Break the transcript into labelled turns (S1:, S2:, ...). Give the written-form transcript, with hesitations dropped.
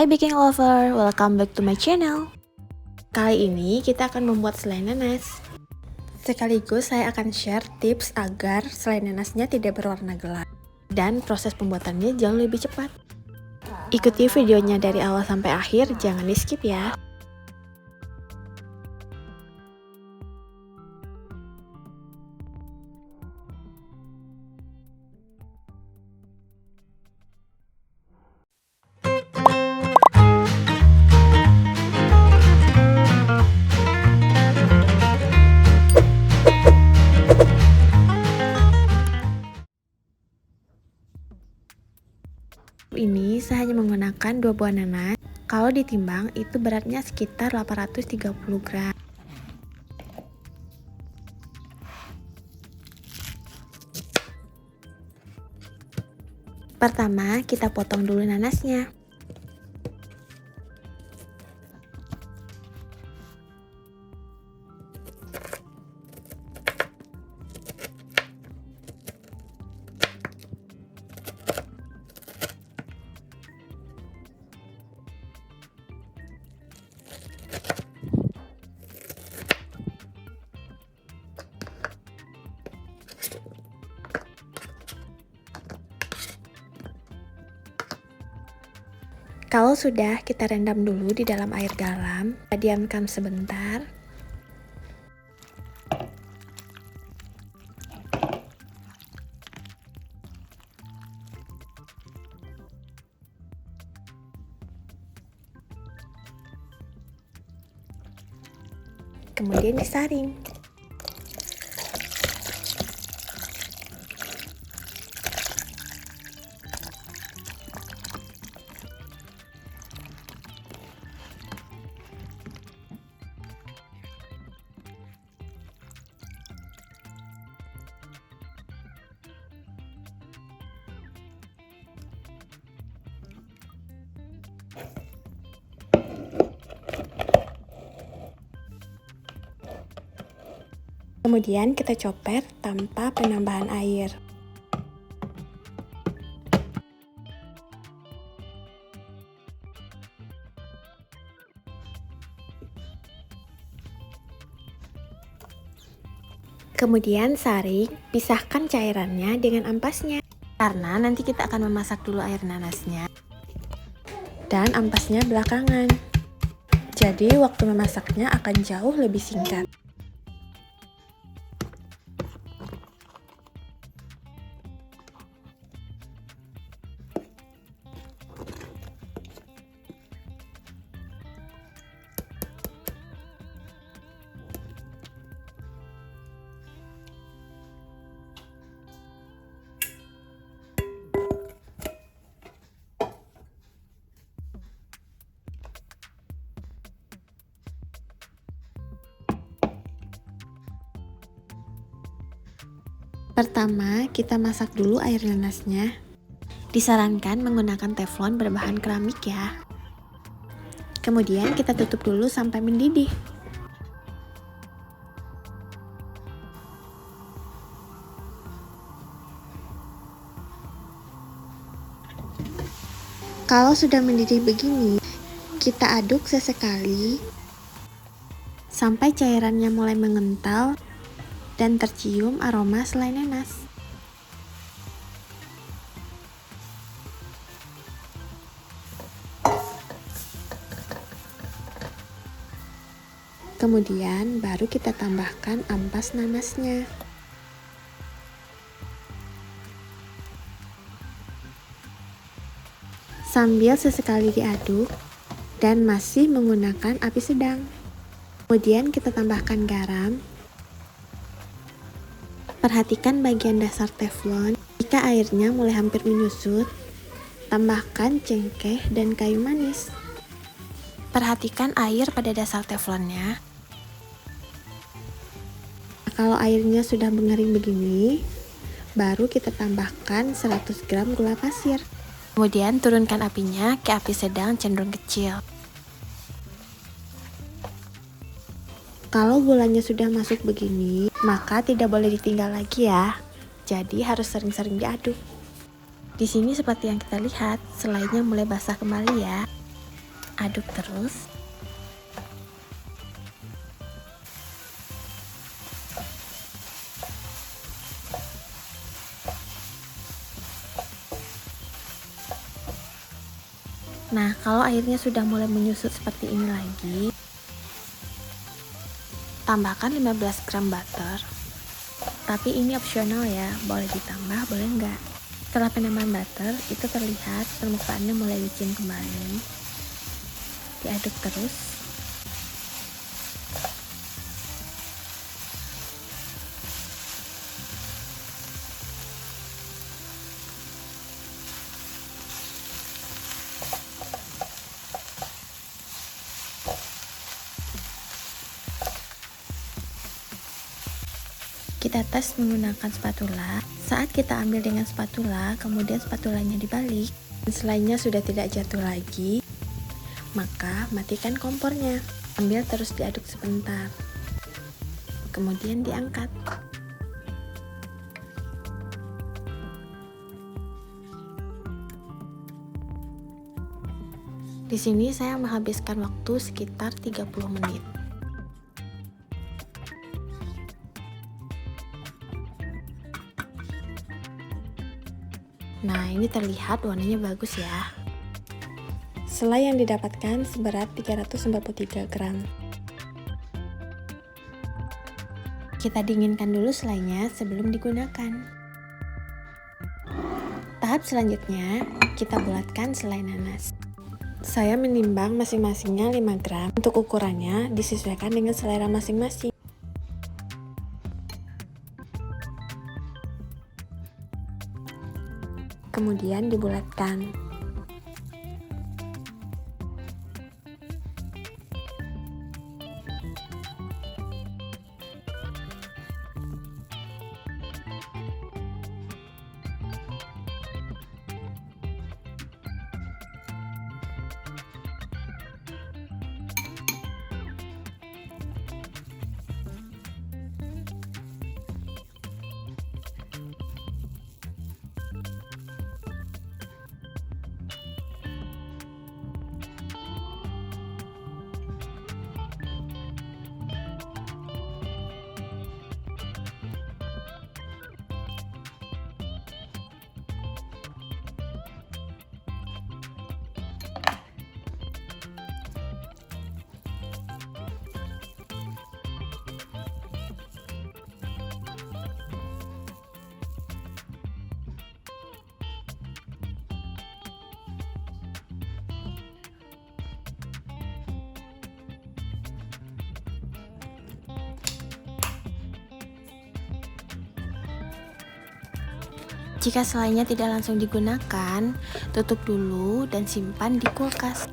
S1: Hai baking lover, welcome back to my channel. Kali ini kita akan membuat selai nanas. Sekaligus saya akan share tips agar selai nanasnya tidak berwarna gelap dan proses pembuatannya jauh lebih cepat. Ikuti videonya dari awal sampai akhir, jangan di skip ya. Ini saya hanya menggunakan 2 buah nanas. Kalau ditimbang itu beratnya sekitar 830 gram. Pertama, kita potong dulu nanasnya. Kalau sudah, kita rendam dulu di dalam air garam, diamkan sebentar. Kemudian disaring. Kemudian kita coper tanpa penambahan air. Kemudian saring, pisahkan cairannya dengan ampasnya. Karena nanti kita akan memasak dulu air nanasnya dan ampasnya belakangan. Jadi waktu memasaknya akan jauh lebih singkat. Pertama, kita masak dulu air nanasnya. Disarankan menggunakan teflon berbahan keramik ya. Kemudian kita tutup dulu sampai mendidih. Kalau sudah mendidih begini, kita aduk sesekali sampai cairannya mulai mengental dan tercium aroma selai nanas. Kemudian baru kita tambahkan ampas nanasnya. Sambil sesekali diaduk dan masih menggunakan api sedang. Kemudian kita tambahkan garam. Perhatikan bagian dasar teflon. Jika airnya mulai hampir menyusut, tambahkan cengkeh dan kayu manis. Perhatikan air pada dasar teflonnya. Kalau airnya sudah mengering begini, baru kita tambahkan 100 gram gula pasir. Kemudian turunkan apinya ke api sedang cenderung kecil. Kalau gulanya sudah masuk begini, maka tidak boleh ditinggal lagi ya. Jadi harus sering-sering diaduk. Di sini seperti yang kita lihat, selainya mulai basah kembali ya. Aduk terus. Nah, kalau airnya sudah mulai menyusut seperti ini lagi, tambahkan 15 gram butter. Tapi ini opsional ya, boleh ditambah, boleh enggak. Setelah penambahan butter, itu terlihat permukaannya mulai licin kembali. Diaduk terus. Kita tes menggunakan spatula. Saat kita ambil dengan spatula, kemudian spatulanya dibalik, dan selainya sudah tidak jatuh lagi, maka matikan kompornya. Ambil terus diaduk sebentar, kemudian diangkat. Di sini saya menghabiskan waktu sekitar 30 menit. Nah, ini terlihat warnanya bagus ya. Selai yang didapatkan seberat 393 gram. Kita dinginkan dulu selainya sebelum digunakan. Tahap selanjutnya, kita bulatkan selai nanas. Saya menimbang masing-masingnya 5 gram. Untuk ukurannya disesuaikan dengan selera masing-masing. Kemudian dibulatkan. Jika selainya tidak langsung digunakan, tutup dulu dan simpan di kulkas.